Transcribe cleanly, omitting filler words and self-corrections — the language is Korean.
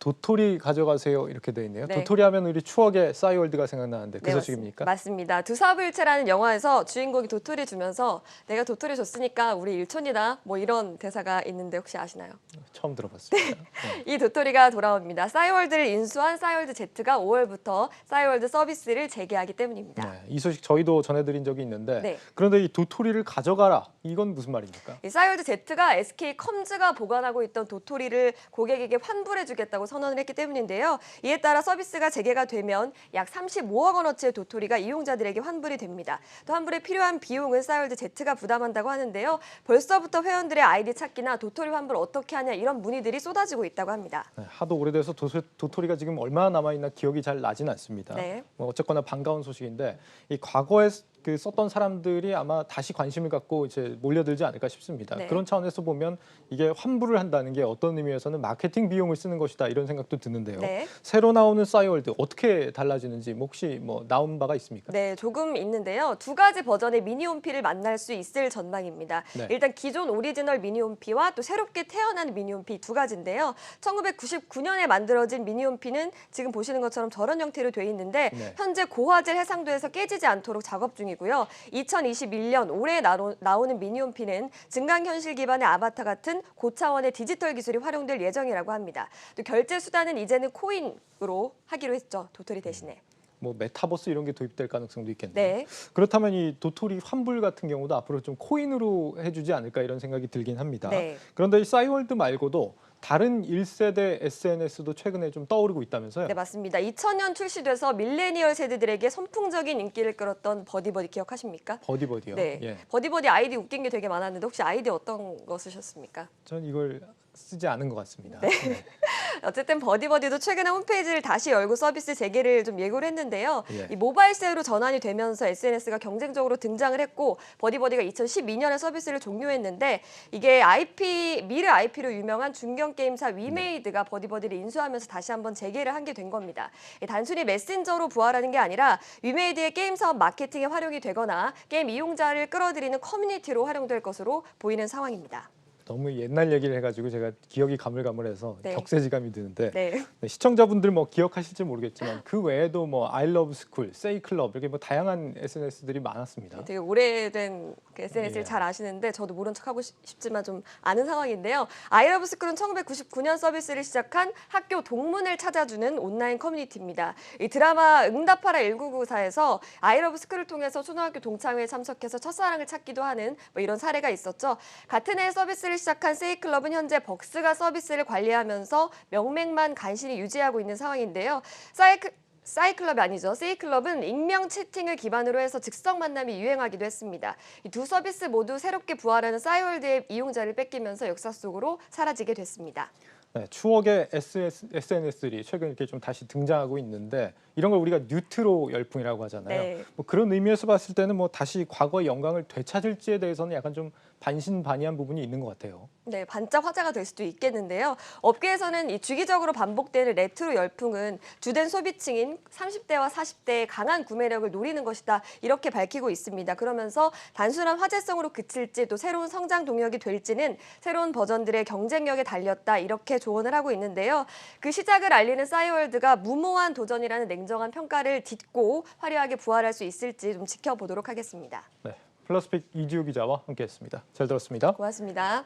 도토리 가져가세요 이렇게 돼 있네요. 네. 도토리 하면 우리 추억의 싸이월드가 생각나는데 그 네, 소식입니까? 맞습니다. 두사부일체라는 영화에서 주인공이 도토리 주면서 내가 도토리 줬으니까 우리 일촌이다 뭐 이런 대사가 있는데 혹시 아시나요? 처음 들어봤습니다. 이 도토리가 돌아옵니다. 싸이월드를 인수한 싸이월드 Z가 5월부터 싸이월드 서비스를 재개하기 때문입니다. 네, 이 소식 저희도 전해드린 적이 있는데 네. 그런데 이 도토리를 가져가라 이건 무슨 말입니까? 이 싸이월드 Z가 SK컴즈가 보관하고 있던 도토리를 고객에게 환불해주겠다고 선언을 했기 때문인데요. 이에 따라 서비스가 재개가 되면 약 35억 원어치의 도토리가 이용자들에게 환불이 됩니다. 또 환불에 필요한 비용은 싸이월드 Z가 부담한다고 하는데요. 벌써부터 회원들의 아이디 찾기나 도토리 환불 어떻게 하냐 이런 문의들이 쏟아지고 있다고 합니다. 네, 하도 오래돼서 도토리가 지금 얼마나 남아있나 기억이 잘 나진 않습니다. 네. 뭐 어쨌거나 반가운 소식인데 이 과거에 그 썼던 사람들이 아마 다시 관심을 갖고 이제 몰려들지 않을까 싶습니다. 네. 그런 차원에서 보면 이게 환불을 한다는 게 어떤 의미에서는 마케팅 비용을 쓰는 것이다 이런 생각도 드는데요. 네. 새로 나오는 싸이월드 어떻게 달라지는지 혹시 뭐 나온 바가 있습니까? 네, 조금 있는데요. 두 가지 버전의 미니홈피를 만날 수 있을 전망입니다. 네. 일단 기존 오리지널 미니홈피와 또 새롭게 태어난 미니홈피 두 가지인데요. 1999년에 만들어진 미니홈피는 지금 보시는 것처럼 저런 형태로 돼 있는데 네. 현재 고화질 해상도에서 깨지지 않도록 작업 중이고요. 2021년 올해 나오는 미니홈피는 증강현실 기반의 아바타 같은 고차원의 디지털 기술이 활용될 예정이라고 합니다. 또 결제 수단은 이제는 코인으로 하기로 했죠. 도토리 대신에. 뭐 메타버스 이런 게 도입될 가능성도 있겠네요. 네. 그렇다면 이 도토리 환불 같은 경우도 앞으로 좀 코인으로 해주지 않을까 이런 생각이 들긴 합니다. 네. 그런데 이 싸이월드 말고도 다른 1세대 SNS도 최근에 좀 떠오르고 있다면서요? 네, 맞습니다. 2000년 출시돼서 밀레니얼 세대들에게 선풍적인 인기를 끌었던 버디버디 기억하십니까? 버디버디요. 네. 예. 버디버디 아이디 웃긴 게 되게 많았는데 혹시 아이디 어떤 거 쓰셨습니까? 전 이걸 쓰지 않은 것 같습니다. 네. 어쨌든 버디버디도 최근에 홈페이지를 다시 열고 서비스 재개를 좀 예고를 했는데요. 예. 이 모바일세로 전환이 되면서 SNS가 경쟁적으로 등장을 했고 버디버디가 2012년에 서비스를 종료했는데 이게 미르 IP로 유명한 중견 게임사 위메이드가 버디버디를 인수하면서 다시 한번 재개를 한 게 된 겁니다. 단순히 메신저로 부활하는 게 아니라 위메이드의 게임 사업 마케팅에 활용이 되거나 게임 이용자를 끌어들이는 커뮤니티로 활용될 것으로 보이는 상황입니다. 너무 옛날 얘기를 해가지고 제가 기억이 가물가물해서 네. 격세지감이 드는데 네. 네, 시청자분들 뭐 기억하실지 모르겠지만 그 외에도 뭐 I Love School, Say Club 이렇게 뭐 다양한 SNS들이 많았습니다. 되게 오래된 그 SNS를 예. 잘 아시는데 저도 모른 척하고 싶지만 좀 아는 상황인데요. 아이러브스쿨은 1999년 서비스를 시작한 학교 동문을 찾아주는 온라인 커뮤니티입니다. 이 드라마 응답하라 1994에서 아이러브스쿨을 통해서 초등학교 동창회에 참석해서 첫사랑을 찾기도 하는 뭐 이런 사례가 있었죠. 같은 해 서비스를 시작한 세이클럽은 현재 벅스가 서비스를 관리하면서 명맥만 간신히 유지하고 있는 상황인데요. 싸이클럽이 아니죠. 세이클럽은 익명 채팅을 기반으로 해서 즉석 만남이 유행하기도 했습니다. 이 두 서비스 모두 새롭게 부활하는 싸이월드의 이용자를 뺏기면서 역사 속으로 사라지게 됐습니다. 네, 추억의 SNS들이 최근 이렇게 좀 다시 등장하고 있는데 이런 걸 우리가 뉴트로 열풍이라고 하잖아요. 네. 뭐 그런 의미에서 봤을 때는 뭐 다시 과거의 영광을 되찾을지에 대해서는 약간 좀 반신반의한 부분이 있는 것 같아요. 네, 반짝 화제가 될 수도 있겠는데요. 업계에서는 이 주기적으로 반복되는 레트로 열풍은 주된 소비층인 30대와 40대의 강한 구매력을 노리는 것이다. 이렇게 밝히고 있습니다. 그러면서 단순한 화제성으로 그칠지 또 새로운 성장 동력이 될지는 새로운 버전들의 경쟁력에 달렸다. 이렇게 조언을 하고 있는데요. 그 시작을 알리는 싸이월드가 무모한 도전이라는 냉정한 평가를 딛고 화려하게 부활할 수 있을지 좀 지켜보도록 하겠습니다. 네, 플러스픽 이지우 기자와 함께했습니다. 잘 들었습니다. 고맙습니다.